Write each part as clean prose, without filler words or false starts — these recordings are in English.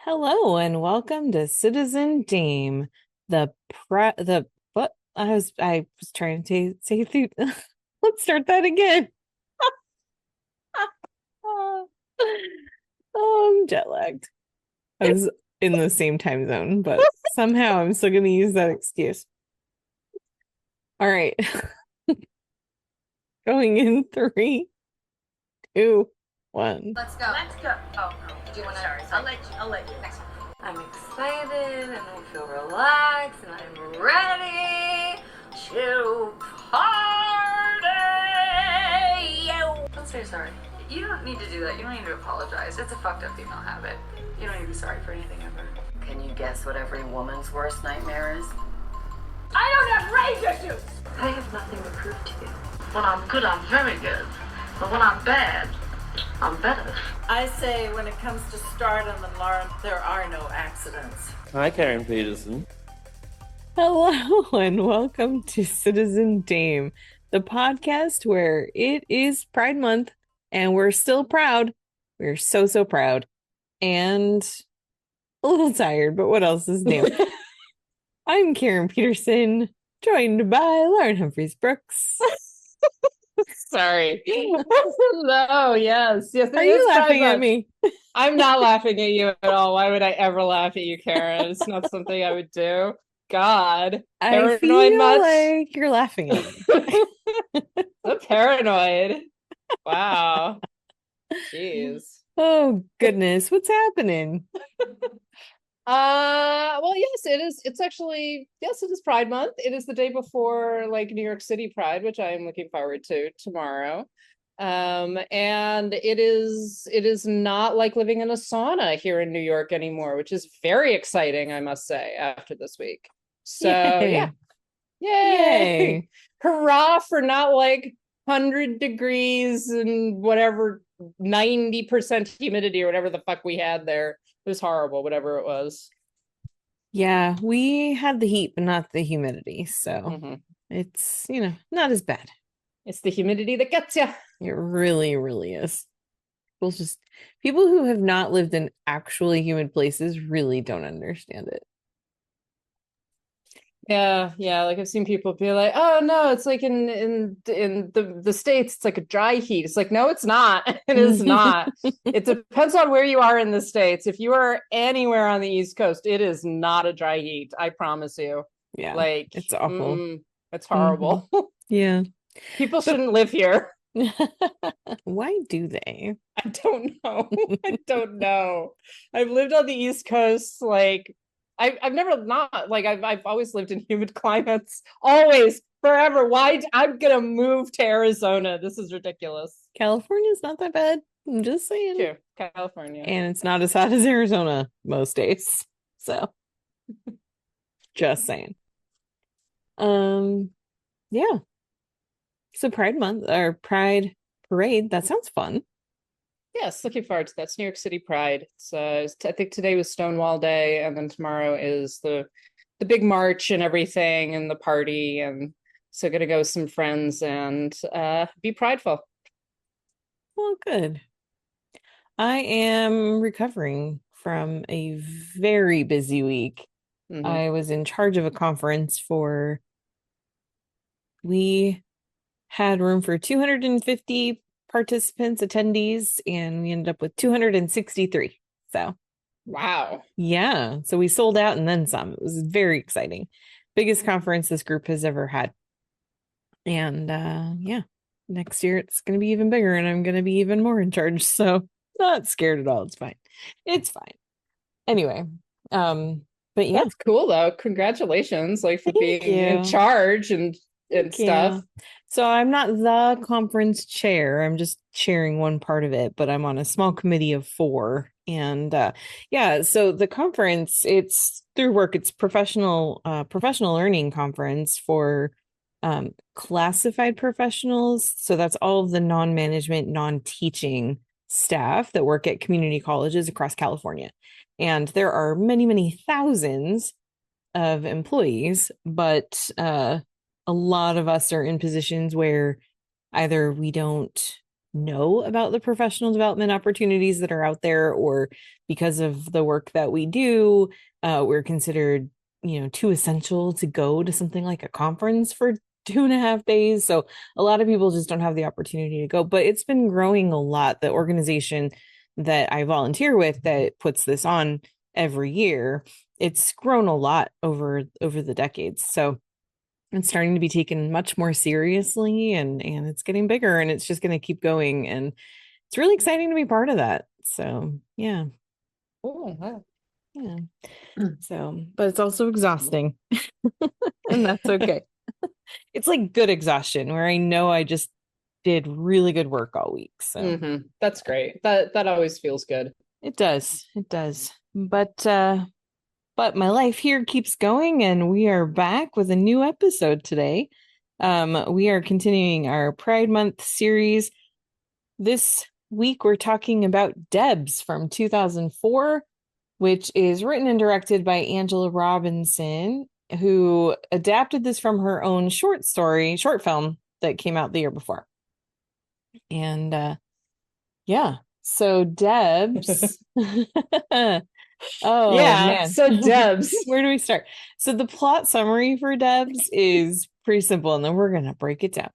Hello and welcome to Citizen Dame, the what I was trying to say through. Let's start that again. Oh, I'm jet lagged. I was in the same time zone, but somehow I'm still going to use that excuse. All right, going in three, two, one. Let's go. Let's go. Oh, do you want to? Sorry. I'll let you. Next one. I'm excited and I feel relaxed and I'm ready to party. Don't say sorry. You don't need to do that. You don't need to apologize. It's a fucked up female habit. You don't need to be sorry for anything ever. Can you guess what every woman's worst nightmare is? I don't have rage issues. I have nothing to prove to you. When I'm good, I'm very good. But when I'm bad, I'm better. I say when it comes to stardom and Lauren, there are no accidents. Hi, Karen Peterson. Hello and welcome to Citizen Dame, the podcast where it is Pride Month and we're still proud. We're so proud and a little tired, but what else is new? I'm Karen Peterson, joined by Lauren Humphries Brooks. Sorry. No, yes. Are you laughing at me? I'm not laughing at you at all. Why would I ever laugh at you, Karen? It's not something I would do. God. I feel like you're laughing at me. So paranoid. Wow. Jeez. Oh, goodness. What's happening? Well, yes, it is. It's actually, yes, it is Pride Month. It is the day before New York City Pride, which I am looking forward to tomorrow. And it is not like living in a sauna here in New York anymore, which is very exciting, I must say, after this week. So Yay. Yay. Hurrah for not 100 degrees and whatever 90% humidity or whatever the fuck we had there. It was horrible, whatever it was. Yeah, we had the heat, but not the humidity. So it's, not as bad. It's the humidity that gets you. It really, really is. People who have not lived in actually humid places really don't understand it. Yeah. I've seen people be like, "Oh no, it's like in the States, it's like a dry heat." It's like, no, it's not. It is not. It depends on where you are in the States. If you are anywhere on the East Coast, it is not a dry heat. I promise you. Yeah, it's awful. It's horrible. Yeah, people shouldn't live here. Why do they? I don't know. I don't know. I've lived on the East Coast, I've never not I've always lived in humid climates, always, forever. Why? I'm gonna move to Arizona. This is ridiculous. California's not that bad. I'm just saying. True. California. And it's not as hot as Arizona most days. So just saying. Yeah. So Pride Month or Pride Parade, that sounds fun. Yes, looking forward to that. It's New York City Pride. I think today was Stonewall Day, and then tomorrow is the big march and everything, and the party, and so gonna go with some friends and be prideful. Well, good. I am recovering from a very busy week. I was in charge of a conference we had room for 250 participants, attendees, and we ended up with 263. So, wow. Yeah. So we sold out and then some. It was very exciting. Biggest conference this group has ever had. And next year it's going to be even bigger and I'm going to be even more in charge. So not scared at all. It's fine. It's fine. Anyway, but yeah. That's cool though. Congratulations, for being in charge and stuff. So I'm not the conference chair. I'm just chairing one part of it, but I'm on a small committee of 4. And so the conference, it's through work. It's professional learning conference for classified professionals. So that's all of the non-management, non-teaching staff that work at community colleges across California. And there are many, many thousands of employees, but a lot of us are in positions where either we don't know about the professional development opportunities that are out there, or because of the work that we do, we're considered, too essential to go to something like a conference for 2.5 days. So a lot of people just don't have the opportunity to go, but it's been growing a lot. The organization that I volunteer with that puts this on every year, it's grown a lot over the decades. So it's starting to be taken much more seriously, and it's getting bigger, and it's just going to keep going, and it's really exciting to be part of that. So yeah. Oh, wow. Yeah. So, but it's also exhausting. And that's okay. It's like good exhaustion where I know I just did really good work all week. So That's great. That always feels good. it does. It does. But my life here keeps going, and we are back with a new episode today. We are continuing our Pride Month series. This week we're talking about D.E.B.S from 2004, which is written and directed by Angela Robinson, who adapted this from her own short film that came out the year before. And yeah, so D.E.B.S. Oh yeah, man. so D.E.B.S. Where do we start? So the plot summary for D.E.B.S is pretty simple, and then we're gonna break it down.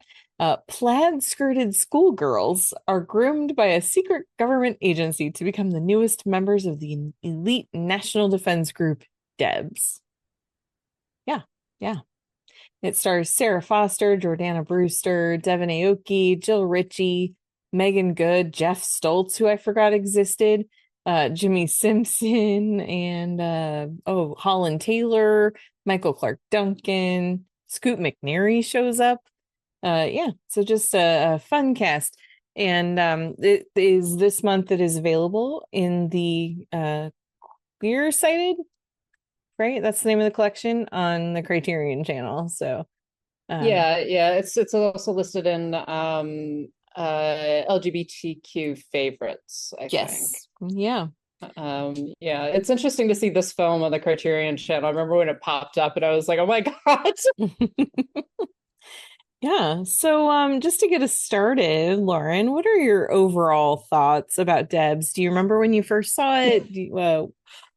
Plaid-skirted schoolgirls are groomed by a secret government agency to become the newest members of the elite national defense group, D.E.B.S. Yeah. It stars Sarah Foster, Jordana Brewster, Devin Aoki, Jill Ritchie, Megan Good, Jeff Stoltz, who I forgot existed, Jimmy Simpson, and Holland Taylor, Michael Clark Duncan, Scoot McNairy shows up. So just a fun cast. And it is this month it is available in the Queer Cited, right? That's the name of the collection on the Criterion channel. So yeah, it's also listed in LGBTQ favorites, I think. Yeah. Yeah, it's interesting to see this film on the Criterion channel. I remember when it popped up and I was like, oh my God. Yeah. So just to get us started, Lauren, what are your overall thoughts about D.E.B.S? Do you remember when you first saw it?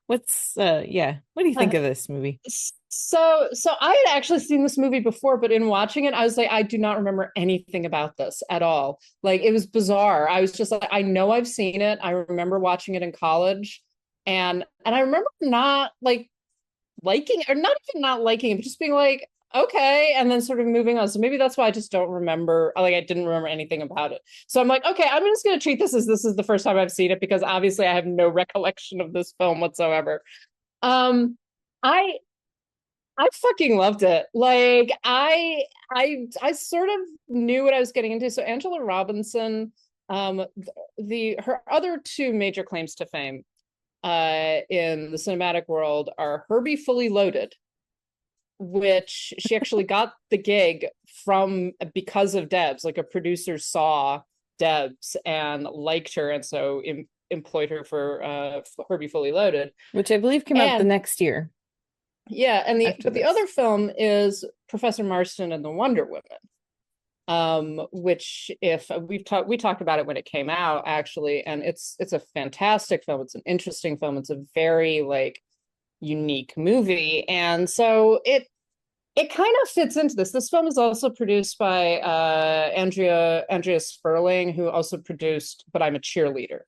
What do you think of this movie? So I had actually seen this movie before, but in watching it, I was like, I do not remember anything about this at all. Like, it was bizarre. I was just like, I know I've seen it. I remember watching it in college, and I remember not like liking, or not even not liking it, but just being like, okay, and then sort of moving on. So maybe that's why I just don't remember, like I didn't remember anything about it. So I'm like, okay, I'm just going to treat this as this is the first time I've seen it, because obviously I have no recollection of this film whatsoever. I fucking loved it. Like I sort of knew what I was getting into. So Angela Robinson, her other two major claims to fame in the cinematic world are Herbie Fully Loaded, which she actually got the gig from because of D.E.B.S. Like, a producer saw D.E.B.S and liked her, and so employed her for Herbie Fully Loaded, which I believe came out the next year. Yeah, and the other film is Professor Marston and the Wonder Woman, which we talked about it when it came out, actually, and it's a fantastic film. It's an interesting film. It's a very like unique movie, and so it kind of fits into this. This film is also produced by Andrea Sperling, who also produced But I'm a Cheerleader.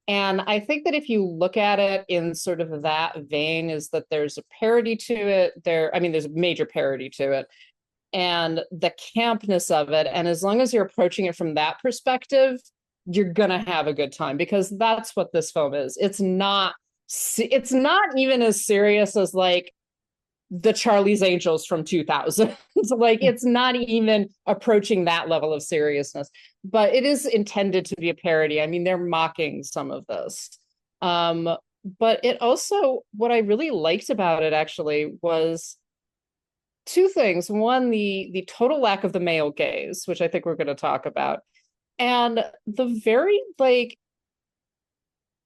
And I think that if you look at it in sort of that vein, is that there's a parody to it. There's a major parody to it, and the campness of it. And as long as you're approaching it from that perspective, you're gonna have a good time, because that's what this film is. It's not even as serious as like the Charlie's Angels from 2000. Like, it's not even approaching that level of seriousness, but it is intended to be a parody. I mean, they're mocking some of this. But it also, what I really liked about it actually was two things. One, the total lack of the male gaze, which I think we're going to talk about, and the very like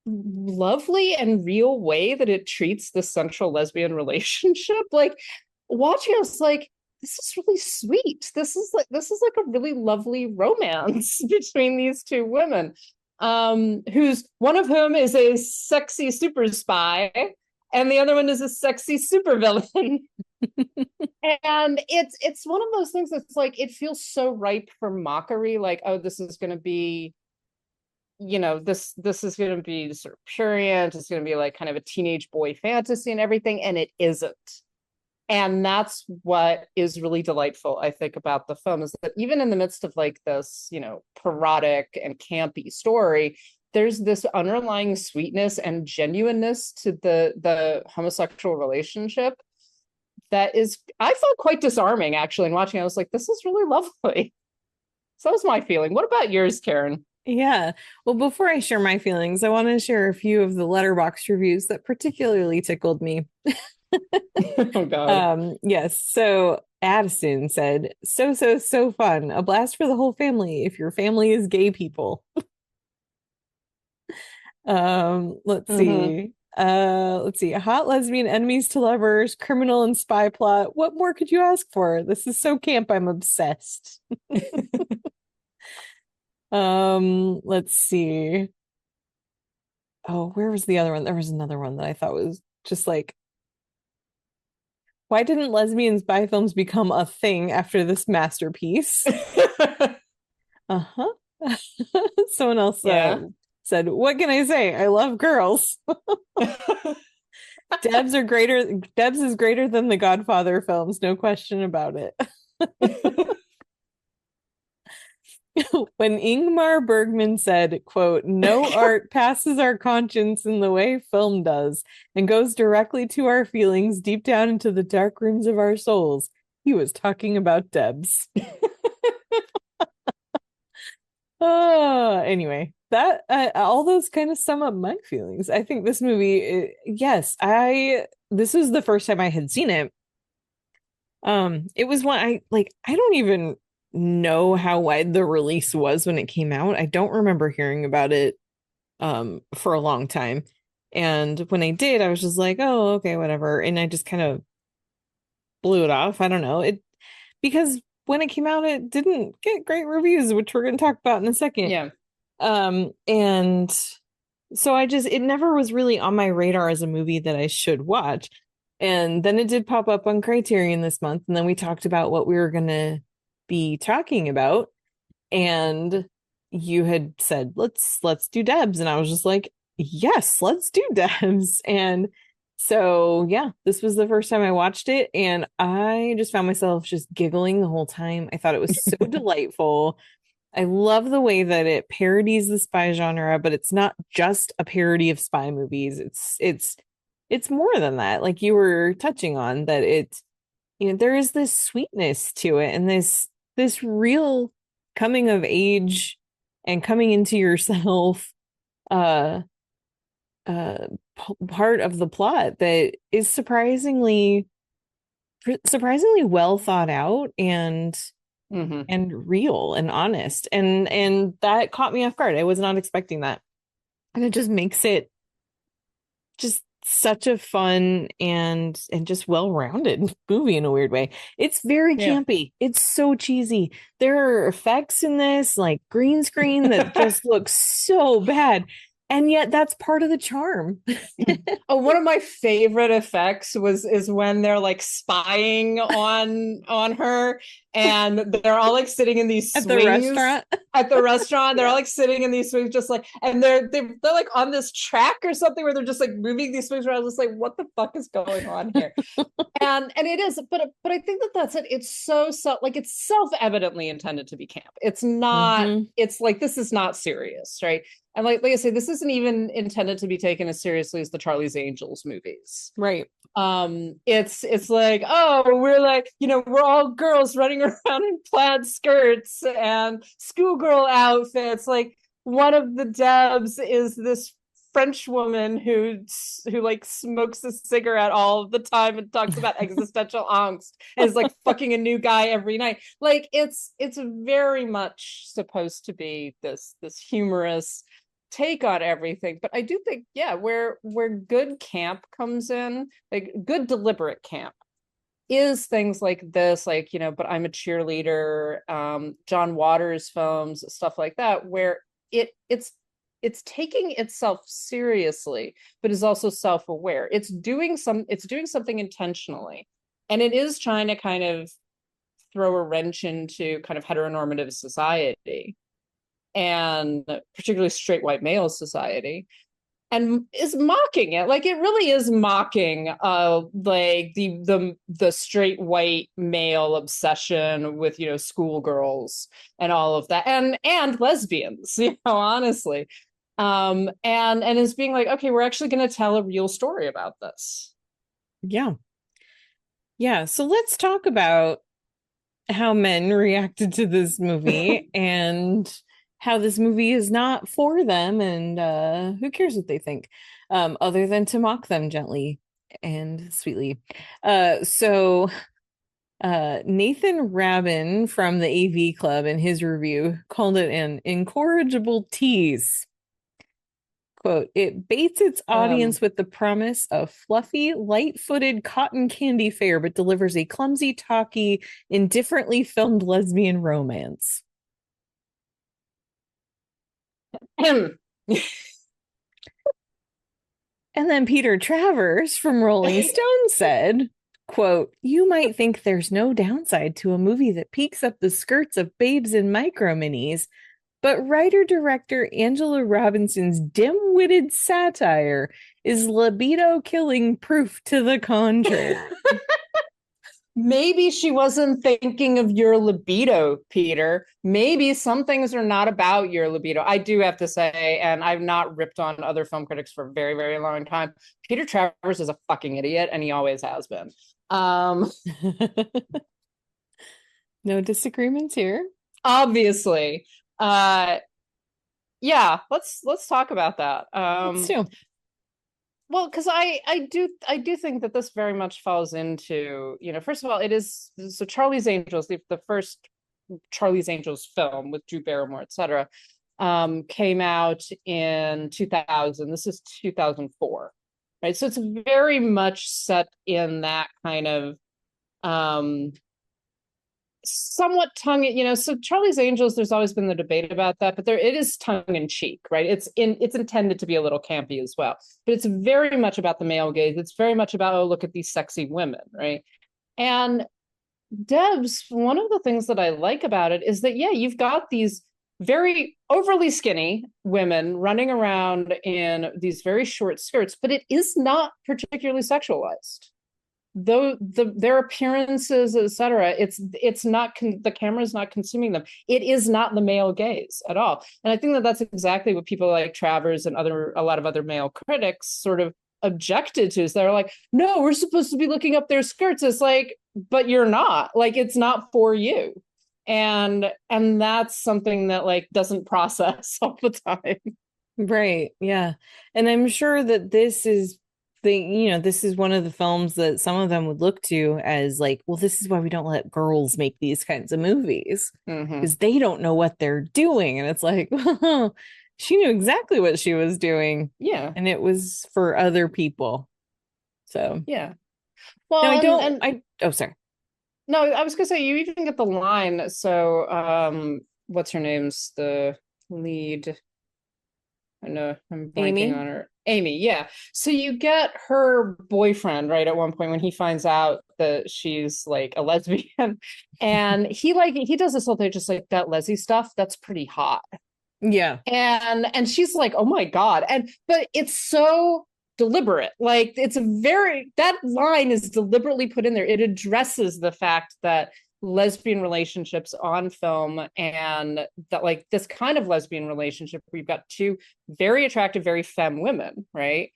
lovely and real way that it treats the central lesbian relationship. Like, watching us, like, this is really sweet. This is like a really lovely romance between these two women, who's one of whom is a sexy super spy, and the other one is a sexy super villain. And it's one of those things that's like, it feels so ripe for mockery, like, oh, this is going to be, this is going to be sort of prurient, it's going to be like kind of a teenage boy fantasy and everything, and it isn't. And that's what is really delightful, I think, about the film, is that even in the midst of like this, parodic and campy story, there's this underlying sweetness and genuineness to the homosexual relationship that is, I felt quite disarming actually in watching. I was like, this is really lovely. So that was my feeling. What about yours, Karen? Yeah. Well, before I share my feelings, I want to share a few of the Letterboxd reviews that particularly tickled me. Oh God. Yes. So Addison said, so fun. A blast for the whole family if your family is gay people. Let's see. Let's see. Hot lesbian enemies to lovers, criminal and spy plot. What more could you ask for? This is so camp, I'm obsessed. Let's see. Oh, where was the other one? There was another one that I thought was just like, why didn't lesbian spy films become a thing after this masterpiece? Uh-huh. Someone else said, what can I say? I love girls. D.E.B.S is greater than the Godfather films, no question about it. When Ingmar Bergman said, quote, no art passes our conscience in the way film does and goes directly to our feelings deep down into the dark rooms of our souls, he was talking about D.E.B.S. Anyway, that all those kind of sum up my feelings. I think this movie, this was the first time I had seen it. It was one I don't even know how wide the release was when it came out. I don't remember hearing about it for a long time. And when I did, I was just like, oh, okay, whatever. And I just kind of blew it off. I don't know. Because when it came out, it didn't get great reviews, which we're going to talk about in a second. Yeah. And so it never was really on my radar as a movie that I should watch. And then it did pop up on Criterion this month. And then we talked about what we were going to be talking about. And you had said, let's do D.E.B.S. And I was just like, yes, let's do D.E.B.S. And so, yeah, this was the first time I watched it, and I just found myself just giggling the whole time. I thought it was so delightful. I love the way that it parodies the spy genre, but it's not just a parody of spy movies. It's more than that. Like you were touching on, that there is this sweetness to it, and this real coming of age and coming into yourself part of the plot that is surprisingly well thought out and real and honest, and that caught me off guard. I was not expecting that, and it just makes it just such a fun and just well-rounded movie in a weird way. It's very campy. It's so cheesy. There are effects in this, like green screen, that just looks so bad. And yet that's part of the charm. Oh, one of my favorite effects is when they're like spying on her, and they're all like sitting in these swings at the restaurant. At the restaurant, they're all like sitting in these swings, just like, and they're like on this track or something where they're just like moving these swings around. I was just like, what the fuck is going on here? and it is, but I think that's it. It's so like, it's self-evidently intended to be camp. It's not. It's like, this is not serious, right? And like I say, this isn't even intended to be taken as seriously as the Charlie's Angels movies. Right. It's like, oh, we're like, we're all girls running around in plaid skirts and schoolgirl outfits. Like, one of the D.E.B.S is this French woman who like smokes a cigarette all the time and talks about existential angst and is like fucking a new guy every night. Like, it's very much supposed to be this humorous take on everything, but I do think, where good camp comes in, like good deliberate camp, is things like this, like, you know, But I'm a Cheerleader, John Waters films, stuff like that, where it's taking itself seriously, but is also self-aware. It's doing something intentionally. And it is trying to kind of throw a wrench into kind of heteronormative society, and particularly straight white male society, and is mocking it. Like, it really is mocking like the straight white male obsession with, you know, schoolgirls and all of that, and lesbians, you know, honestly. And is being like, okay, we're actually going to tell a real story about this. Yeah. Yeah, so let's talk about how men reacted to this movie and how this movie is not for them, and who cares what they think, other than to mock them gently and sweetly. So Nathan Rabin from the AV Club in his review called it an incorrigible tease. Quote, it baits its audience with the promise of fluffy, light-footed cotton candy fare, but delivers a clumsy, talky, indifferently filmed lesbian romance. And then Peter Travers from Rolling Stone said, quote, you might think there's no downside to a movie that peeks up the skirts of babes in micro minis, but writer-director Angela Robinson's dim-witted satire is libido-killing proof to the contrary. Maybe she wasn't thinking of your libido, Peter. Maybe some things are not about your libido. I do have to say, and I've not ripped on other film critics for a very, very long time, Peter Travers is a fucking idiot, and he always has been. No disagreements here. Obviously. Yeah, let's talk about that. Let's do. Well, because I do think that this very much falls into, you know, first of all, it is, so Charlie's Angels, the first Charlie's Angels film with Drew Barrymore, etc., came out in 2000. This is 2004, right? So it's very much set in that kind of somewhat you know, so Charlie's Angels, there's always been the debate about that, but it is tongue in cheek, right? It's intended to be a little campy as well, but it's very much about the male gaze. It's very much about, oh, look at these sexy women, right? And D.E.B.S, one of the things that I like about it is that, yeah, you've got these very overly skinny women running around in these very short skirts, but it is not particularly sexualized. Though their appearances, etc., it's not the camera's not consuming them. It is not the male gaze at all, and I think that that's exactly what people like Travers and a lot of other male critics sort of objected to. Is they're like, no, we're supposed to be looking up their skirts. It's like, but you're not. Like, it's not for you, and that's something that like doesn't process all the time. Right. Yeah, and I'm sure that this is this is one of the films that some of them would look to as like, well, this is why we don't let girls make these kinds of movies, because they don't know what they're doing. And it's like, well, she knew exactly what she was doing. Yeah. And it was for other people. So, yeah. Well, oh, sorry. No, I was gonna say, you even get the line. So, what's her name's the lead? I know I'm blanking on her. Amy, yeah. So you get her boyfriend, right, at one point when he finds out that she's like a lesbian, and he does this whole thing, just like, that lesbian stuff, that's pretty hot. Yeah. And she's like, oh my God. But it's so deliberate. Like, that line is deliberately put in there. It addresses the fact that lesbian relationships on film, and that like this kind of lesbian relationship where you've got two very attractive, very femme women, right,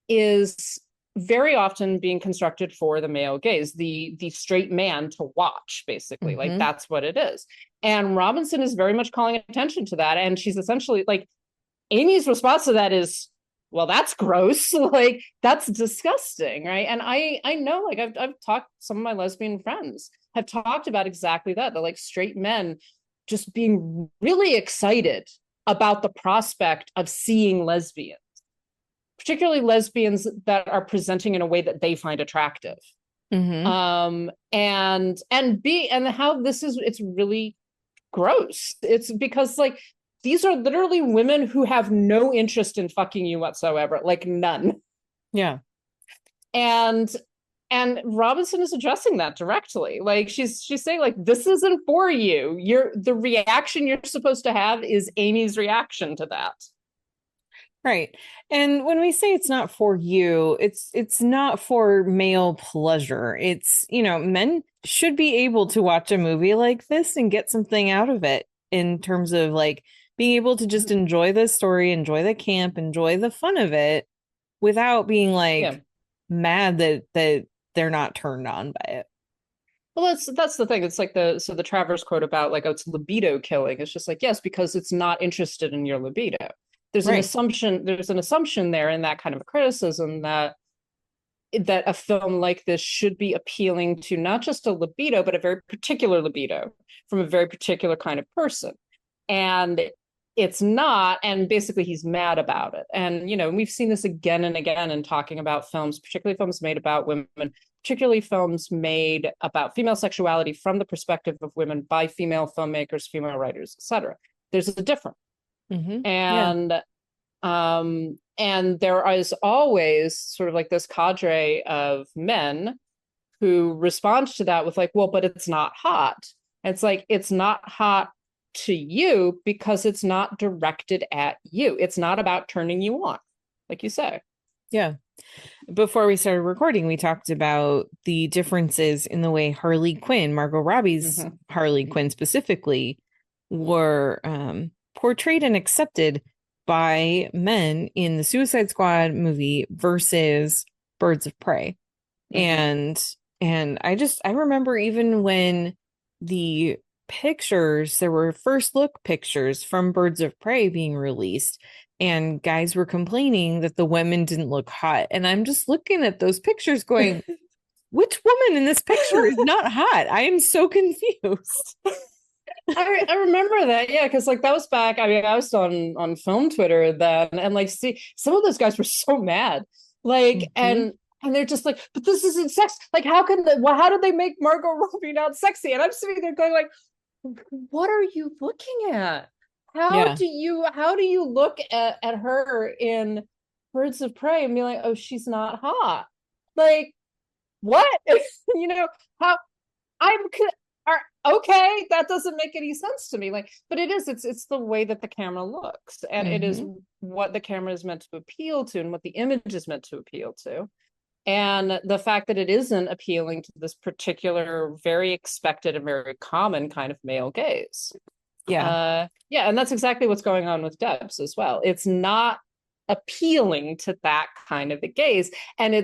is very often being constructed for the male gaze, the straight man to watch, basically. Like, that's what it is. And Robinson is very much calling attention to that, and she's essentially like, Amy's response to that is, well, that's gross. Like, that's disgusting, right? And I know, like, I've talked, some of my lesbian friends have talked about exactly that. They're like, straight men just being really excited about the prospect of seeing lesbians, particularly lesbians that are presenting in a way that they find attractive. Mm-hmm. And how this is, it's really gross. It's because like these are literally women who have no interest in fucking you whatsoever, like none. Yeah. And Robinson is addressing that directly. Like she's saying like this isn't for you. The reaction you're supposed to have is Amy's reaction to that. Right. And when we say it's not for you, it's not for male pleasure. It's, men should be able to watch a movie like this and get something out of it in terms of like being able to just enjoy the story, enjoy the camp, enjoy the fun of it without being like mad that they're not turned on by it. Well, that's the thing. It's like the Travers quote about like, oh, it's libido killing. It's just like, yes, because it's not interested in your libido. There's an assumption there in that kind of a criticism that a film like this should be appealing to not just a libido, but a very particular libido from a very particular kind of person. And it's not, and basically he's mad about it. And, we've seen this again and again in talking about films, particularly films made about women, particularly films made about female sexuality from the perspective of women by female filmmakers, female writers, etc. There's a difference. Mm-hmm. And there is always sort of like this cadre of men who respond to that with like, well, but it's not hot. And it's like, it's not hot to you because it's not directed at you. It's not about turning you on, like you say. Yeah. Before we started recording, we talked about the differences in the way Harley Quinn, Margot Robbie's Harley Quinn specifically, were portrayed and accepted by men in the Suicide Squad movie versus Birds of Prey. And I remember even when the there were first look pictures from Birds of Prey being released, and guys were complaining that the women didn't look hot. And I'm just looking at those pictures going, which woman in this picture is not hot? I am so confused. I remember that, yeah, because like that was back. I mean, I was on film Twitter then, and like, see, some of those guys were so mad, like, and they're just like, but this isn't sex. Like, how did they make Margot Robbie not sexy? And I'm sitting there going, like, what are you looking at? How do you look at her in Birds of Prey and be like, oh, she's not hot? Like, what? How I'm. Okay, that doesn't make any sense to me. Like, but it's the way that the camera looks, and it is what the camera is meant to appeal to and what the image is meant to appeal to. And the fact that it isn't appealing to this particular very expected and very common kind of male gaze. And that's exactly what's going on with D.E.B.S as well. It's not appealing to that kind of a gaze, and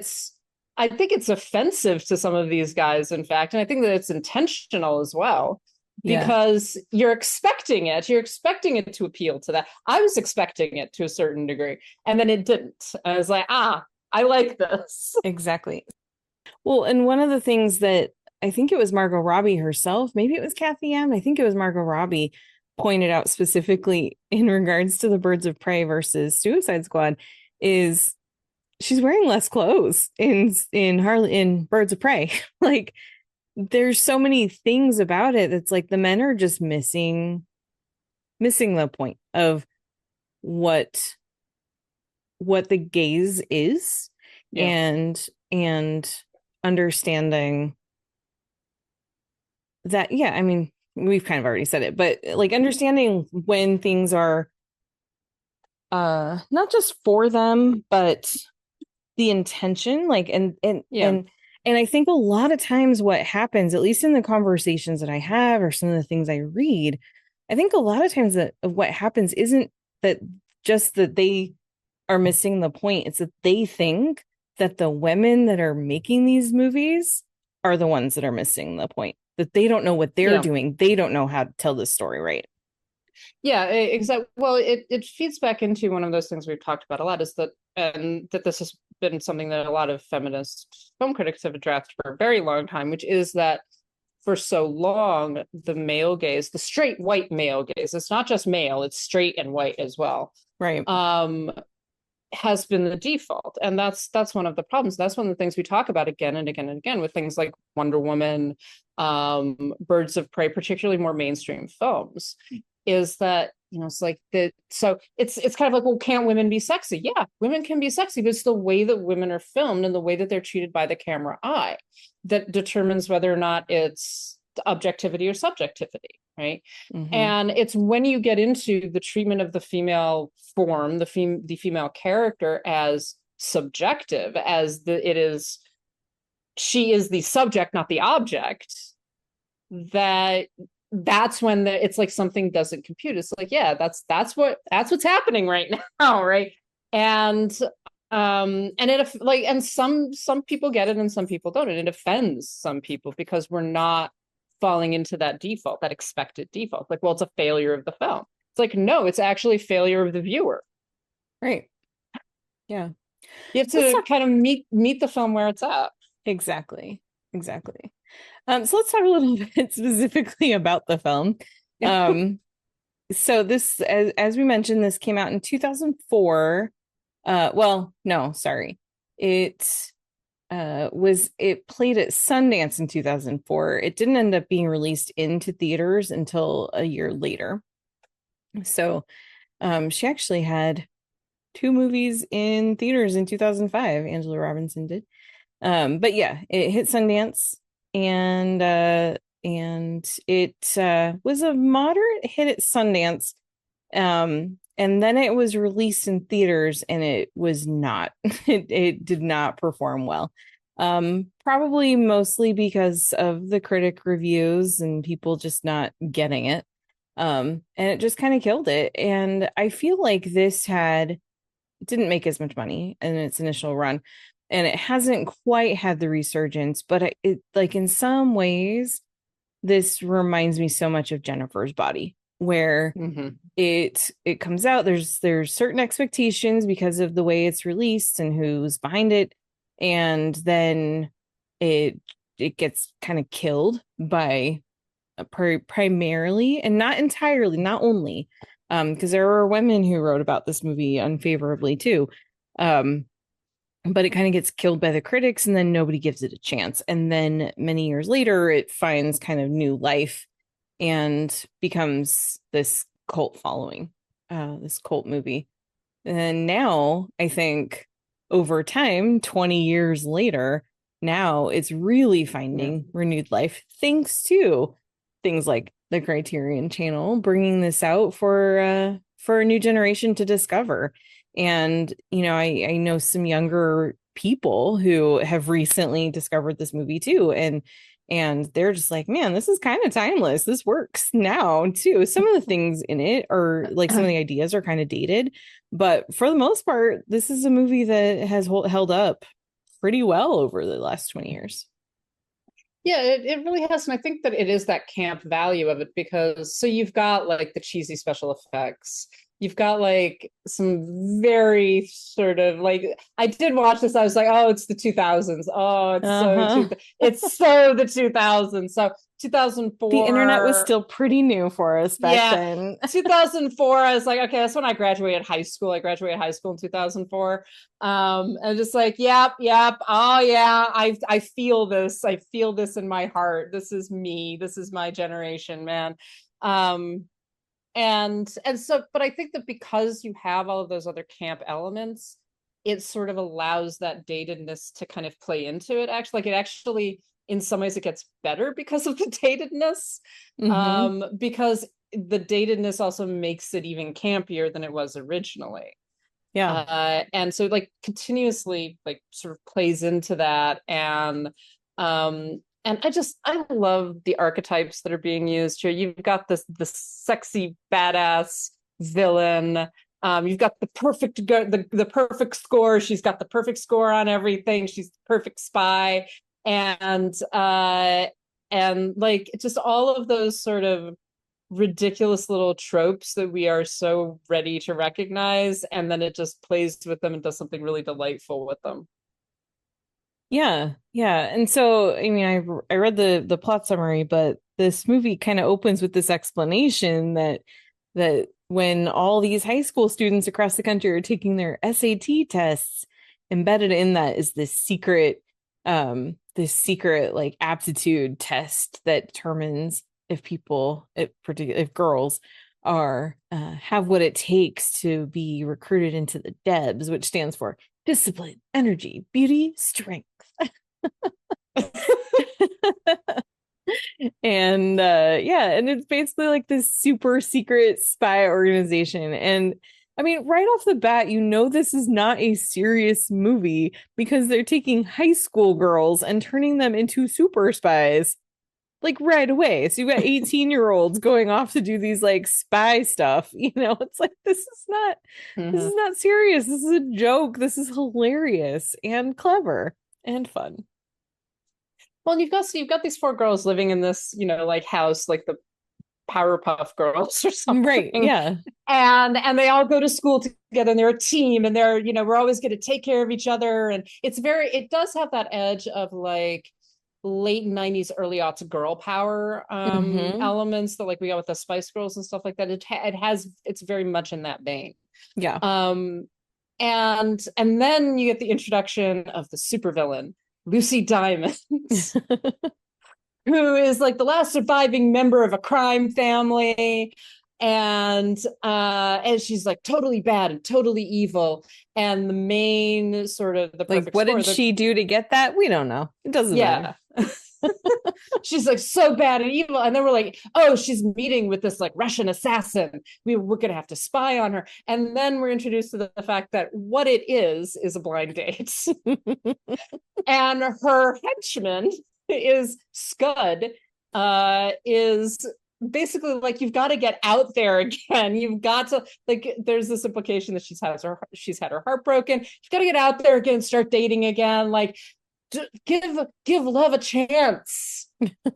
I think it's offensive to some of these guys, in fact, and I think that it's intentional as well, because you're expecting it to appeal to that. I was expecting it to a certain degree, and then it didn't. I was like, I like this. Exactly. Well, and one of the things that I think it was Margot Robbie herself, maybe it was Kathy M, I think it was Margot Robbie, pointed out specifically in regards to the Birds of Prey versus Suicide Squad, is she's wearing less clothes in Birds of Prey. Like, there's so many things about it that's like the men are just missing the point of what the gaze is, and understanding that, I mean, we've kind of already said it, but like understanding when things are not just for them, but the intention, like, and I think a lot of times what happens, at least in the conversations that I have or some of the things I read, I think a lot of times that what happens isn't that just that they are missing the point. It's that they think that the women that are making these movies are the ones that are missing the point, that they don't know what they're doing. They don't know how to tell this story right. Yeah, exactly. Well, it feeds back into one of those things we've talked about a lot, is that, and that this has been something that a lot of feminist film critics have addressed for a very long time, which is that for so long, the male gaze, the straight white male gaze, it's not just male, it's straight and white as well. Right. has been the default, and that's one of the problems. That's one of the things we talk about again and again and again with things like Wonder Woman, Birds of Prey, particularly more mainstream films, is that, you know, it's like that. So it's kind of like, well, can't women be sexy? Yeah, women can be sexy, but it's the way that women are filmed and the way that they're treated by the camera eye that determines whether or not it's objectivity or subjectivity, right? And it's when you get into the treatment of the female form, the female character as subjective, as she is the subject, not the object, that's when it's like something doesn't compute. It's like, yeah, that's what's happening right now, right? And it like, and some people get it and some people don't, and it offends some people because we're not falling into that default, that expected default. Like, well, it's a failure of the film. It's like, no, it's actually failure of the viewer. Right. Yeah. You have to kind of meet the film where it's at. Exactly. So let's talk a little bit specifically about the film. So this, as we mentioned, this came out in 2004. Well, no, sorry. It played at Sundance in 2004. It didn't end up being released into theaters until a year later. So she actually had 2 movies in theaters in 2005. Angela Robinson did. But yeah, it hit Sundance, and it was a moderate hit at Sundance. And then it was released in theaters, and it was not. It did not perform well. Probably mostly because of the critic reviews and people just not getting it. And it just kind of killed it. And I feel like it didn't make as much money in its initial run, and it hasn't quite had the resurgence, but it like in some ways this reminds me so much of Jennifer's Body, where it comes out, there's certain expectations because of the way it's released and who's behind it, and then it gets kind of killed by primarily, and not entirely, not only because there were women who wrote about this movie unfavorably too, but it kind of gets killed by the critics, and then nobody gives it a chance, and then many years later it finds kind of new life and becomes this cult following, this cult movie. And now I think over time, 20 years later, now it's really finding renewed life, thanks to things like the Criterion Channel bringing this out for a new generation to discover. And, you know, I know some younger people who have recently discovered this movie too. And they're just like, man, this is kind of timeless. This works now too. Some of the things in it are like, some of the ideas are kind of dated, but for the most part, this is a movie that has held up pretty well over the last 20 years. Yeah, it really has. And I think that it is that camp value of it, because so you've got like the cheesy special effects. You've got like some very sort of like, I did watch this. I was like, oh, it's the 2000s. Oh, it's so the 2000s. So 2004. The internet was still pretty new for us back then. 2004. I was like, okay, that's when I graduated high school. I graduated high school in 2004. And just like, yep. Oh yeah, I feel this. I feel this in my heart. This is me. This is my generation, man. And so, but I think that because you have all of those other camp elements, it sort of allows that datedness to kind of play into it. Actually, like it actually, in some ways, it gets better because of the datedness, because the datedness also makes it even campier than it was originally. Yeah. And so like continuously like sort of plays into that. And I love the archetypes that are being used here. You've got the sexy badass villain. You've got the perfect score. She's got the perfect score on everything. She's the perfect spy, and like just all of those sort of ridiculous little tropes that we are so ready to recognize, and then it just plays with them and does something really delightful with them. Yeah. And so, I mean, I read the plot summary, but this movie kind of opens with this explanation that that when all these high school students across the country are taking their SAT tests, embedded in that is this secret like aptitude test that determines if people, if girls are have what it takes to be recruited into the D.E.B.S, which stands for discipline, energy, beauty, strength. And yeah, and it's basically like this super secret spy organization. And I mean, right off the bat, you know this is not a serious movie because they're taking high school girls and turning them into super spies like right away. So you've got 18-year-olds going off to do these like spy stuff. It's like this is not serious. This is a joke. This is hilarious and clever and fun. Well, you've got these 4 girls living in this, like house, like the Powerpuff Girls or something. Right. Yeah. And they all go to school together and they're a team and they're, we're always going to take care of each other. And it does have that edge of like late 90s, early aughts girl power elements that like we got with the Spice Girls and stuff like that. It's very much in that vein. Yeah. And then you get the introduction of the supervillain, Lucy Diamond, who is like the last surviving member of a crime family. And she's like totally bad and totally evil. And the main sort of the perfect what did she do to get that? We don't know. It doesn't matter. She's like so bad and evil. And then we're like, oh, she's meeting with this like Russian assassin. We're going to have to spy on her. And then we're introduced to the fact that what it is a blind date. And her henchman is Scud, is basically like, you've got to get out there again. You've got to, like, there's this implication that she's had her heart broken. You've got to get out there again, start dating again. Like, give love a chance.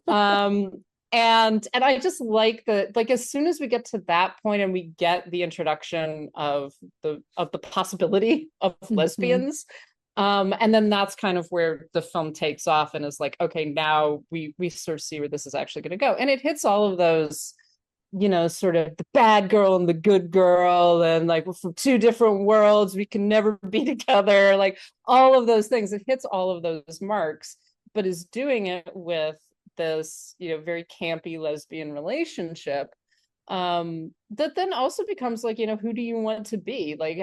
And I just like that, like, as soon as we get to that point and we get the introduction of the possibility of lesbians, and then that's kind of where the film takes off and is like, okay, now we sort of see where this is actually going to go. And it hits all of those, sort of the bad girl and the good girl, and like, we're from 2 different worlds, we can never be together, like all of those things. It hits all of those marks, but is doing it with this, very campy lesbian relationship, that then also becomes like, who do you want to be? Like,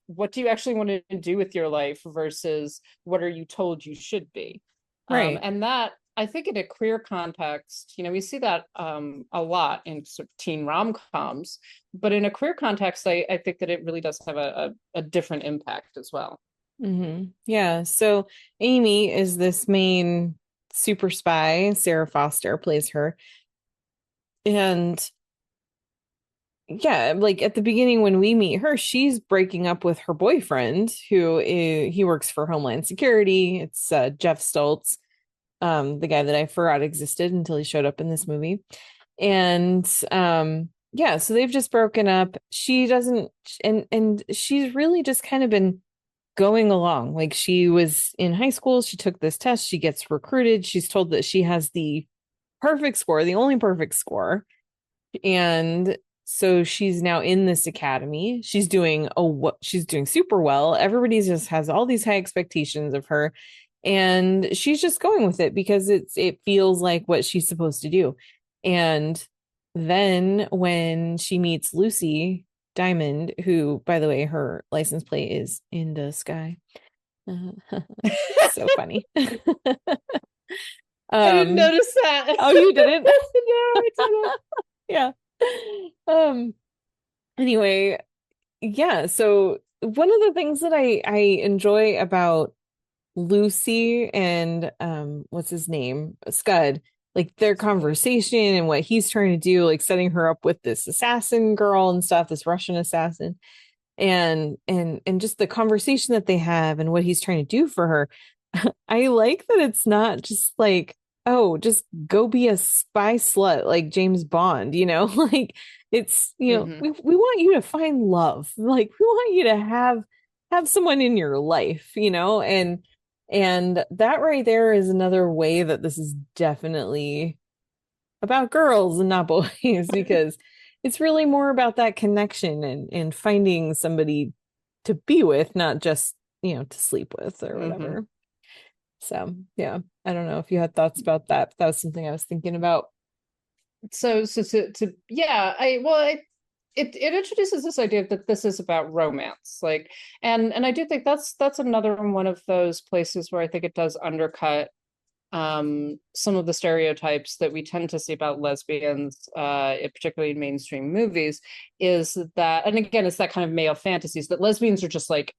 what do you actually want to do with your life versus what are you told you should be? Right. And that, I think in a queer context, we see that a lot in sort of teen rom-coms, but in a queer context, I think that it really does have a different impact as well. Yeah. So Amy is this main super spy. Sarah Foster plays her. And yeah, like at the beginning when we meet her, she's breaking up with her boyfriend, he works for Homeland Security. It's Jeff Stoltz, the guy that I forgot existed until he showed up in this movie. And yeah, so they've just broken up. She doesn't, and she's really just kind of been going along. Like, she was in high school, she took this test, she gets recruited, she's told that she has the perfect score, the only perfect score. And so she's now in this academy. She's doing super well. Everybody just has all these high expectations of her. And she's just going with it because it feels like what she's supposed to do. And then when she meets Lucy Diamond, who, by the way, her license plate is in the sky. So funny. I didn't notice that. Oh, you didn't? No, I didn't. Yeah. Anyway, yeah, so one of the things that I enjoy about Lucy and what's his name, Scud, like their conversation and what he's trying to do, like setting her up with this assassin girl and stuff, this Russian assassin, and just the conversation that they have and what he's trying to do for her. I like that it's not just like, oh, just go be a spy slut like James Bond, like it's, we want you to find love. Like, we want you to have someone in your life, and that right there is another way that this is definitely about girls and not boys, because it's really more about that connection and finding somebody to be with, not just, to sleep with or whatever. So, yeah, I don't know if you had thoughts about that. But that was something I was thinking about. Yeah, it introduces this idea that this is about romance, like, and I do think that's another one of those places where I think it does undercut some of the stereotypes that we tend to see about lesbians, particularly in mainstream movies, is that, and again, it's that kind of male fantasies that lesbians are just like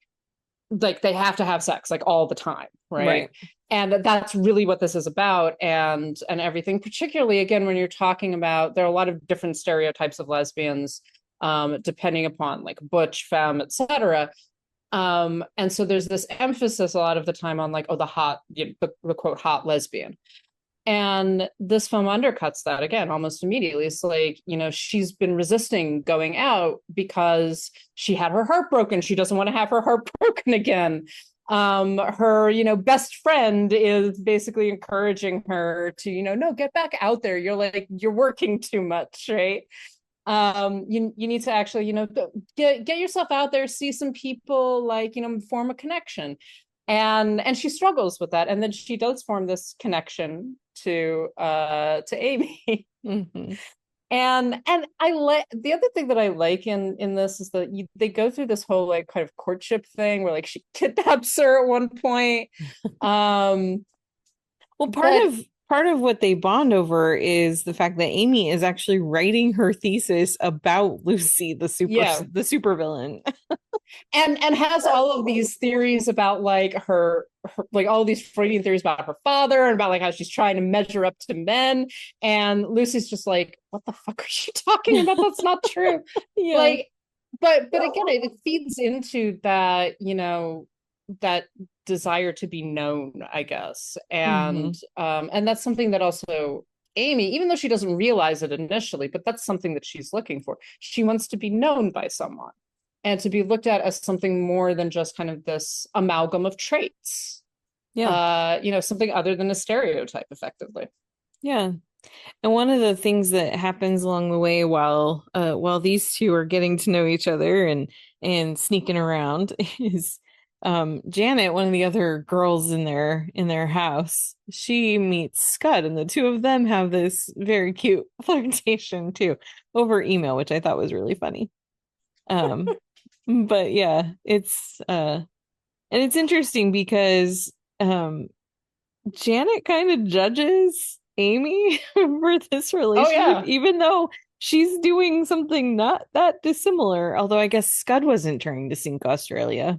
they have to have sex like all the time, right? And that's really what this is about, and everything, particularly again when you're talking about, there are a lot of different stereotypes of lesbians, depending upon like butch, femme, etc. And so there's this emphasis a lot of the time on like, oh, the hot, the quote hot lesbian. And this film undercuts that again almost immediately. It's like, she's been resisting going out because she had her heart broken. She doesn't want to have her heart broken again. Her, best friend is basically encouraging her to, no, get back out there. You're working too much, right? You need to actually, get yourself out there, see some people, like, form a connection. And she struggles with that. And then she does form this connection to Amy. And I like, the other thing that I like in this is that they go through this whole like kind of courtship thing where like she kidnaps her at one point. Well, part of what they bond over is the fact that Amy is actually writing her thesis about Lucy, the supervillain. and has all of these theories about like her like all these Freudian theories about her father and about like how she's trying to measure up to men, and Lucy's just like, what the fuck are you talking about? That's not true. Like, but again, it feeds into that, that desire to be known, I guess. And and that's something that also Amy, even though she doesn't realize it initially, but that's something that she's looking for. She wants to be known by someone and to be looked at as something more than just kind of this amalgam of traits. Something other than a stereotype, effectively. Yeah. And one of the things that happens along the way while these two are getting to know each other and sneaking around is Janet, one of the other girls in their house, she meets Scud, and the two of them have this very cute flirtation too over email, which I thought was really funny. But yeah, it's and it's interesting because Janet kind of judges Amy for this relationship, even though she's doing something not that dissimilar. Although I guess Scud wasn't trying to sink Australia.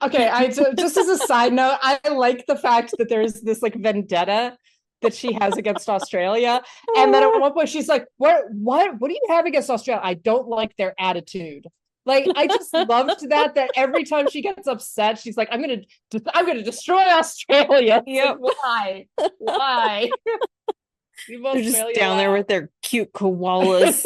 Okay, just as a side note, I like the fact that there's this like vendetta that she has against Australia, and then at one point she's like, what do you have against Australia? I don't like their attitude. Like, I just loved that every time she gets upset, she's like, I'm gonna destroy Australia. Yep. Like, why? They're just down there with their cute koalas.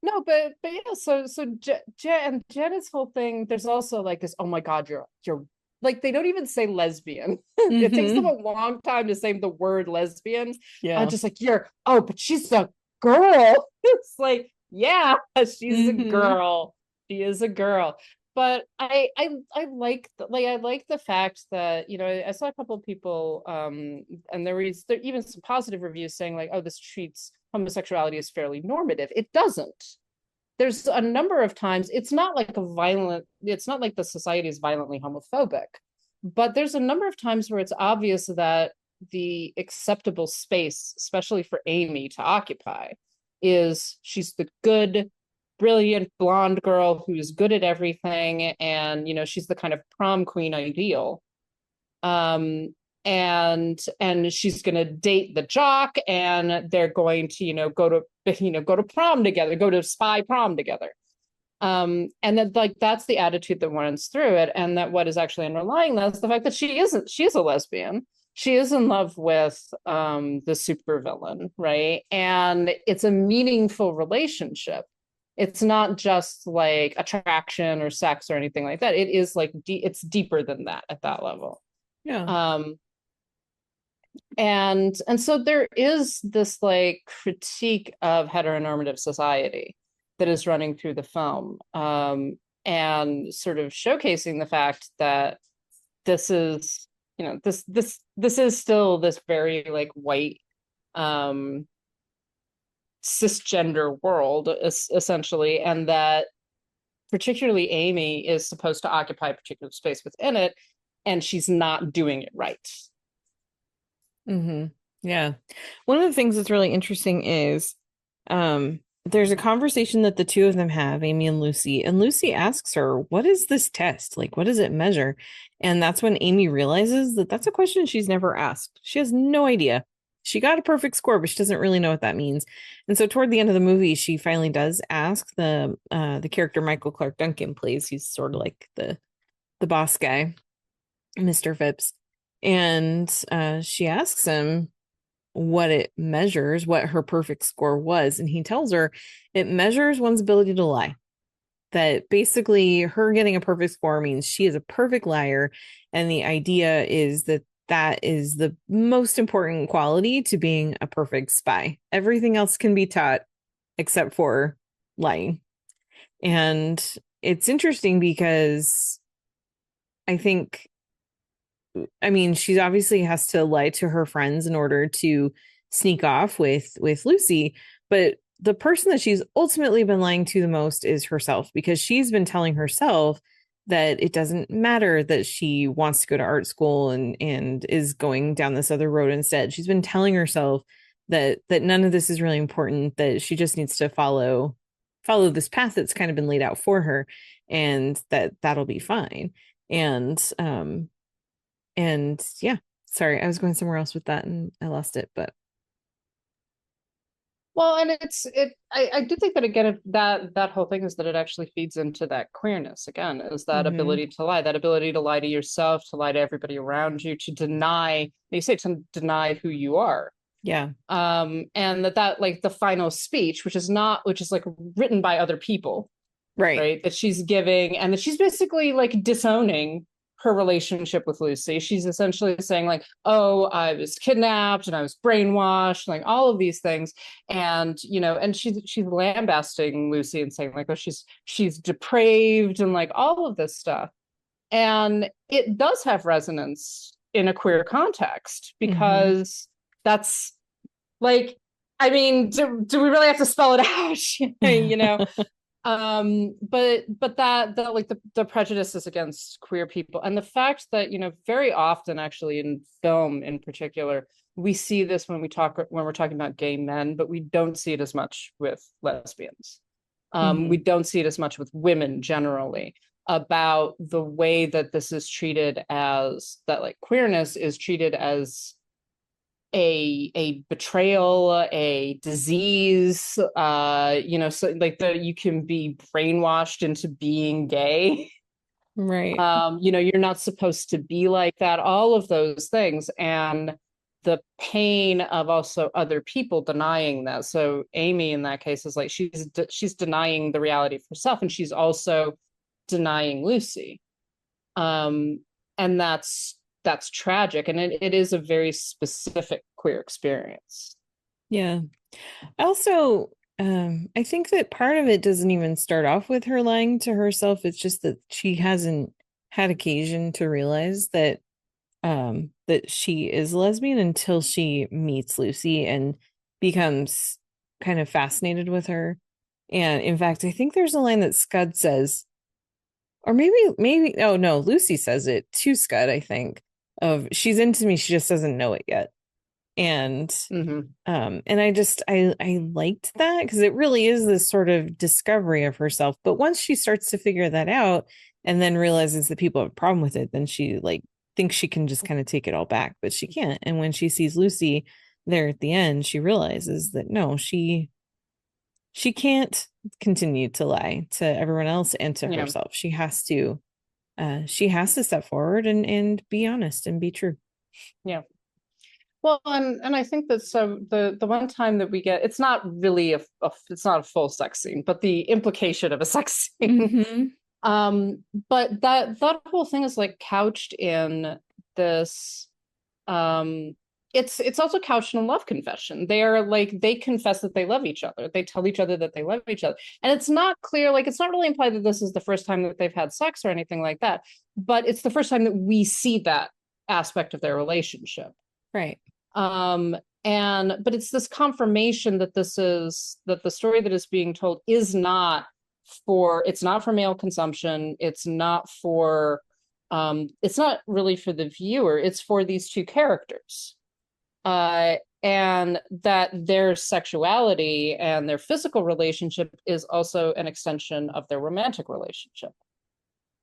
No, but yeah, so and Janet's whole thing, there's also like this, oh my God, you're like, they don't even say lesbian. It takes them a long time to say the word lesbian. Yeah. I'm just like, but she's a girl. It's like, yeah, she's a girl. She is a girl. But I like the fact that, I saw a couple of people, and there even some positive reviews saying like, oh, this treats homosexuality as fairly normative. It doesn't. There's a number of times, it's not like the society is violently homophobic, but there's a number of times where it's obvious that the acceptable space, especially for Amy to occupy, is she's the good, brilliant blonde girl who's good at everything, and she's the kind of prom queen ideal. And she's going to date the jock, and they're going to go to prom together, go to spy prom together. And then like that's the attitude that runs through it, and that what is actually underlying that is the fact that she is a lesbian. She is in love with the supervillain, right? And it's a meaningful relationship. It's not just like attraction or sex or anything like that. It is like it's deeper than that at that level. Yeah. And so there is this like critique of heteronormative society that is running through the film, and sort of showcasing the fact that this is, this is still this very like white, um cisgender world, essentially, and that particularly Amy is supposed to occupy a particular space within it, and she's not doing it right. Mm-hmm. Yeah. One of the things that's really interesting is there's a conversation that the two of them have, Amy and Lucy asks her, "What is this test? Like, what does it measure?" And that's when Amy realizes that that's a question she's never asked. She has no idea. She got a perfect score, but she doesn't really know what that means. And so toward the end of the movie, she finally does ask the character Michael Clark Duncan plays. He's sort of like the boss guy, Mr. Phipps. And she asks him what it measures, what her perfect score was. And he tells her it measures one's ability to lie. That basically her getting a perfect score means she is a perfect liar. And the idea is that that is the most important quality to being a perfect spy. Everything else can be taught except for lying. And it's interesting because I think, I mean, she obviously has to lie to her friends in order to sneak off with Lucy, but the person that she's ultimately been lying to the most is herself, because she's been telling herself that it doesn't matter that she wants to go to art school and is going down this other road instead. She's been telling herself that none of this is really important, that she just needs to follow this path that's kind of been laid out for her, and that'll be fine. And yeah, sorry, I was going somewhere else with that and I lost it, but Well, and I do think that again, that whole thing is that it actually feeds into that queerness again, is that mhm, ability to lie to yourself, to lie to everybody around you, to deny, they say, to deny who you are. yeah, And that like the final speech, which is like written by other people, right. right? That she's giving, and that she's basically like disowning her relationship with Lucy. She's essentially saying like, "Oh, I was kidnapped and I was brainwashed, like all of these things." And and she's lambasting Lucy and saying like, "Oh, she's depraved," and like all of this stuff. And it does have resonance in a queer context, Hmm. because that's like, I mean, do we really have to spell it out? But that like the prejudices against queer people, and the fact that very often, actually, in film in particular, we see this when we're talking about gay men, but we don't see it as much with lesbians. We Hmm. don't see it as much with women generally, about the way that this is treated, as that like queerness is treated as a betrayal, a disease, so like you can be brainwashed into being gay. Right. You're not supposed to be like that, all of those things, and the pain of also other people denying that. So Amy in that case is like, she's denying the reality of herself, and she's also denying Lucy. um and that's tragic, and it is a very specific queer experience. Yeah. Also, I think that part of it doesn't even start off with her lying to herself. It's just that she hasn't had occasion to realize that she is a lesbian until she meets Lucy and becomes kind of fascinated with her. And in fact, I think there's a line that Scud says, or maybe oh no, Lucy says it to Scud, I think, of she's into me, she just doesn't know it yet. And Hmm. and I liked that because it really is this sort of discovery of herself. But once she starts to figure that out and then realizes that people have a problem with it, then she like thinks she can just kind of take it all back, but she can't. And when she sees Lucy there at the end, she realizes that no, she can't continue to lie to everyone else and to Yeah. herself. She has to step forward and be honest and be true. Yeah. Well, and I think that, so the one time that we get, it's not really it's not a full sex scene, but the implication of a sex scene. Mm-hmm. But that whole thing is like couched in this, um it's also couched in a love confession. They are like, they confess that they love each other. They tell each other that they love each other. And it's not clear, like it's not really implied that this is the first time that they've had sex or anything like that, but it's the first time that we see that aspect of their relationship. Right. But it's this confirmation that that the story that is being told is not it's not for male consumption. It's not really for the viewer. It's for these two characters. And that their sexuality and their physical relationship is also an extension of their romantic relationship.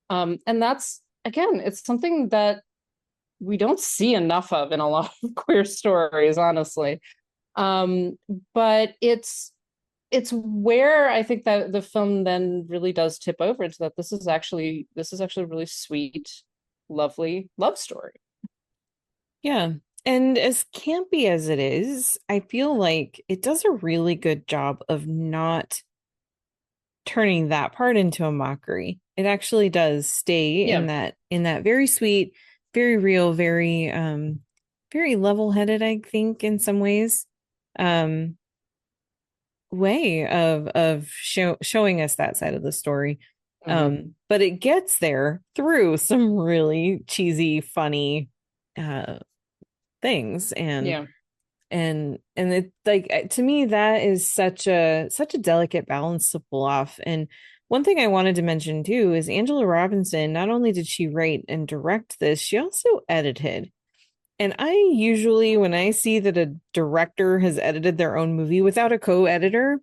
And that's, again, it's something that we don't see enough of in a lot of queer stories, honestly. But it's where I think that the film then really does tip over into that this is actually a really sweet, lovely love story. Yeah. And as campy as it is, I feel like it does a really good job of not turning that part into a mockery. It actually does stay Yeah. in that very sweet, very real, very very level-headed, I think, in some ways. Way of showing us that side of the story. But it gets there through some really cheesy, funny things, and it, like, to me, that is such a delicate balance to pull off. And one thing I wanted to mention too is Angela Robinson, not only did she write and direct this, she also edited. And I usually, when I see that a director has edited their own movie without a co-editor,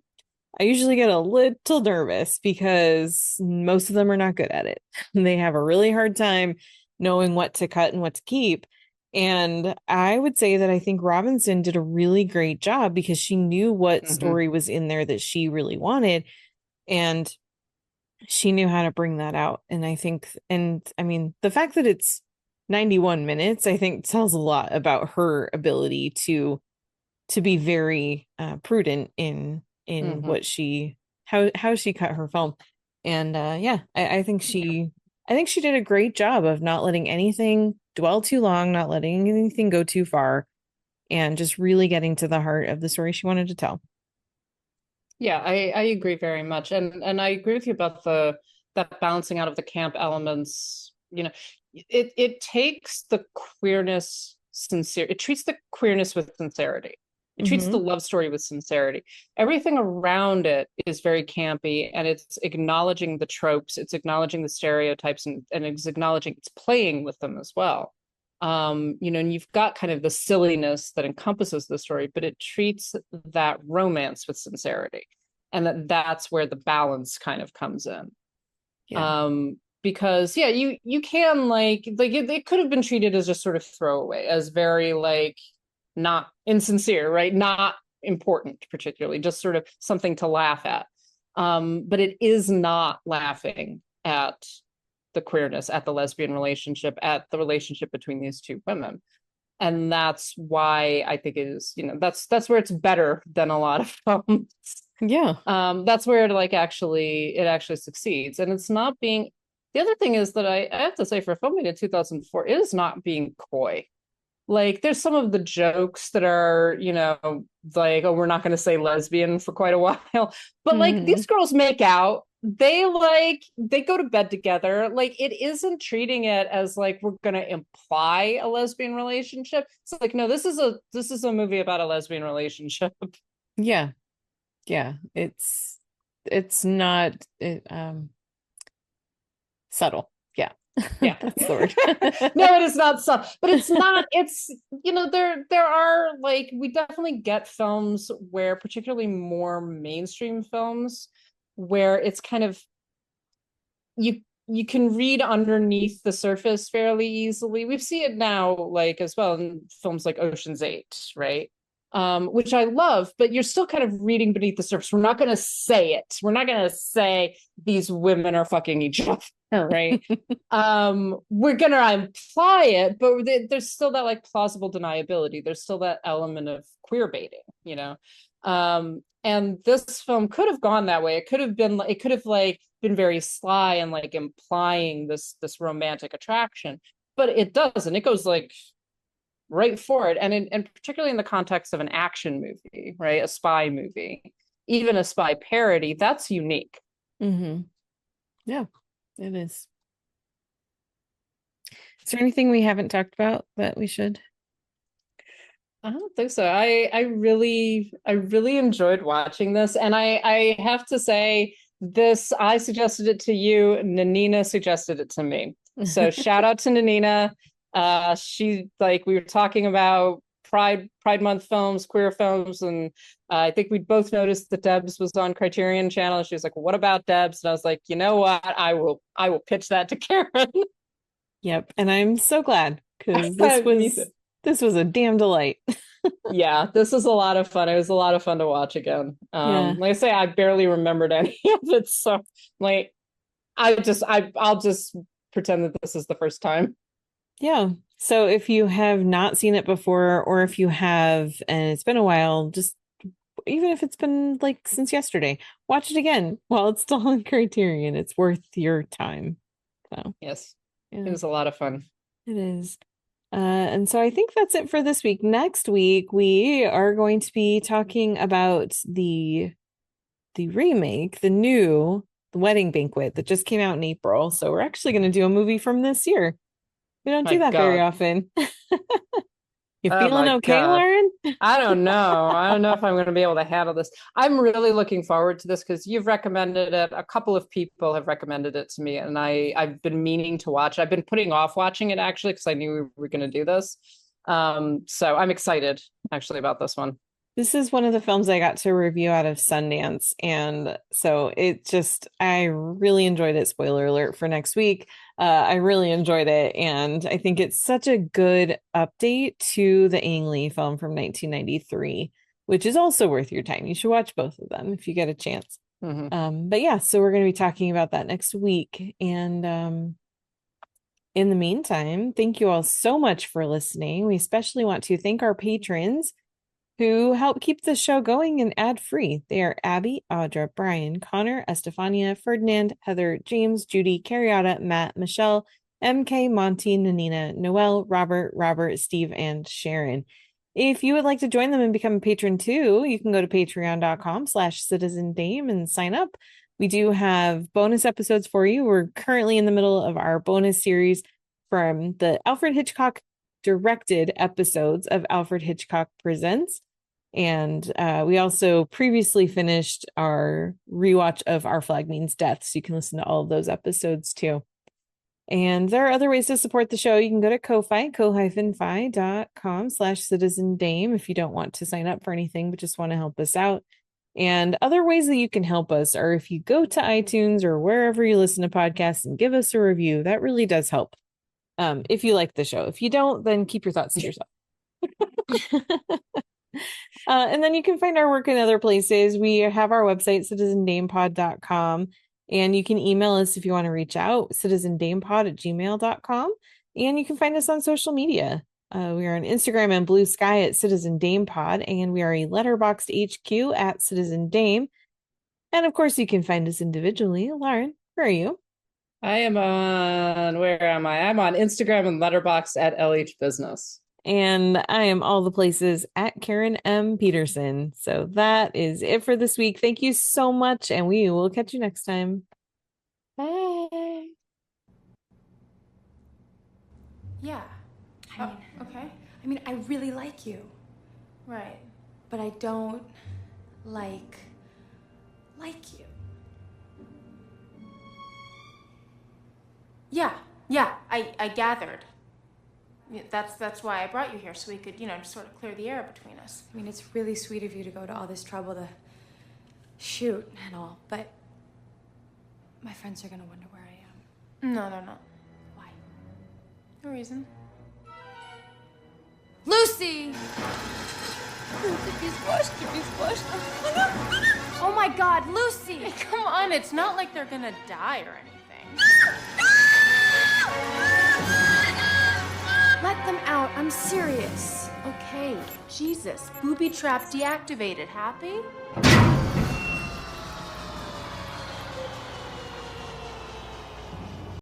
I usually get a little nervous because most of them are not good at it. They have a really hard time knowing what to cut and what to keep. And I would say that I think Robinson did a really great job because she knew what story was in there that she really wanted. And she knew how to bring that out. And I think, and I mean, the fact that it's 91 minutes, I think tells a lot about her ability to be very prudent in what how she cut her film. And I think she did a great job of not letting anything dwell too long, not letting anything go too far, and just really getting to the heart of the story she wanted to tell. Yeah, I agree very much. And I agree with you about that balancing out of the camp elements. You know, it takes the queerness sincere. It treats the queerness with sincerity. It treats the love story with sincerity. Everything around it is very campy, and it's acknowledging the tropes, it's acknowledging the stereotypes, and it's acknowledging, it's playing with them as well. And you've got kind of the silliness that encompasses the story, but it treats that romance with sincerity. And that's where the balance kind of comes in. Yeah. Because you can like it could have been treated as just sort of throwaway, as very like not insincere, right? Not important, particularly, just sort of something to laugh at. But it is not laughing at the queerness, at the lesbian relationship, at the relationship between these two women. And that's why I think it is, that's where it's better than a lot of films. Yeah. That's where it actually succeeds. And it's not being, the other thing is that I have to say, for a film made in 2004, it is not being coy. Like, there's some of the jokes that are, like, oh, we're not going to say lesbian for quite a while. But like, these girls make out. They go to bed together. Like, it isn't treating it as like we're going to imply a lesbian relationship. It's like, no, this is a movie about a lesbian relationship. Yeah. Yeah. It's not subtle. Yeah, that's the word. No, it is not subtle, but it's not, it's, there are, like, we definitely get films where, particularly more mainstream films, where it's kind of, you can read underneath the surface fairly easily. We see it now, like, as well in films like Ocean's 8, right? Which I love, but you're still kind of reading beneath the surface. We're not going to say it. We're not going to say these women are fucking each other, right? We're going to imply it, but there's still that like plausible deniability. There's still that element of queer baiting, and this film could have gone that way. It could have been very sly and like implying this romantic attraction, but it doesn't. It goes like right for it. And particularly in the context of an action movie, right? A spy movie, even a spy parody, that's unique. Mm-hmm. Yeah, it is. Is there anything we haven't talked about that we should? I don't think so. I really enjoyed watching this, and I have to say this. I suggested it to you. Nanina suggested it to me. So shout out to Nanina. She like we were talking about Pride Month films, queer films, and I think we both noticed that D.E.B.S was on Criterion Channel. And she was like, "What about D.E.B.S?" And I was like, "You know what? I will pitch that to Karen." Yep, and I'm so glad because Me too. this was a damn delight. Yeah, this is a lot of fun. It was a lot of fun to watch again. Yeah. Like I say, I barely remembered any of it, so like I'll just pretend that this is the first time. Yeah. So if you have not seen it before, or if you have and it's been a while, just even if it's been like since yesterday, watch it again while it's still on Criterion. It's worth your time. So Yes, yeah, it was a lot of fun. it is. And so I think that's it for this week. Next week, we are going to be talking about the remake, the Wedding Banquet that just came out in April. So we're actually going to do a movie from this year. We don't My do that very God. often. You Oh feeling my okay, God. Lauren? I don't know. I don't know if I'm going to be able to handle this. I'm really looking forward to this because you've recommended it. A couple of people have recommended it to me, and I've been meaning to watch it. I've been putting off watching it actually because I knew we were going to do this. So I'm excited actually about this one. This is one of the films I got to review out of Sundance. And so I really enjoyed it. Spoiler alert for next week. I really enjoyed it. And I think it's such a good update to the Ang Lee film from 1993, which is also worth your time. You should watch both of them if you get a chance. But yeah, so we're going to be talking about that next week. And in the meantime, thank you all so much for listening. We especially want to thank our patrons who help keep the show going and ad-free. They are Abby, Audra, Brian, Connor, Estefania, Ferdinand, Heather, James, Judy, Carriotta, Matt, Michelle, MK, Monty, Nanina, Noel, Robert, Steve, and Sharon. If you would like to join them and become a patron too, you can go to patreon.com/citizendame and sign up. We do have bonus episodes for you. We're currently in the middle of our bonus series from the Alfred Hitchcock directed episodes of Alfred Hitchcock Presents. And we also previously finished our rewatch of Our Flag Means Death. So you can listen to all of those episodes too. And there are other ways to support the show. You can go to Ko-Fi, ko-fi.com/citizendame if you don't want to sign up for anything, but just want to help us out. And other ways that you can help us are if you go to iTunes or wherever you listen to podcasts and give us a review. That really does help. If you like the show. If you don't, then keep your thoughts to yourself. And then you can find our work in other places. We have our website, citizendamepod.com, and you can email us if you want to reach out, citizendamepod@gmail.com. And you can find us on social media. We are on Instagram and Blue Sky at Citizen Dame Pod, and we are a Letterboxd HQ at Citizen Dame. And of course, you can find us individually. Lauren, where are you? I am on, where am I? I'm on Instagram and Letterboxd at LH Business. And I am all the places at Karen M. Peterson. So that is it for this week. Thank you so much, and we will catch you next time. Bye. Yeah. Okay. I mean, I really like you. Right. But I don't like you. Yeah, I gathered. Yeah, that's why I brought you here, so we could, just sort of clear the air between us. I mean, it's really sweet of you to go to all this trouble to shoot and all, but my friends are gonna wonder where I am. No, they're not. Why? No reason. Lucy! Oh my God, Lucy! Hey, come on, it's not like they're gonna die or anything. Let them out, I'm serious. Okay, Jesus, booby trap deactivated. Happy?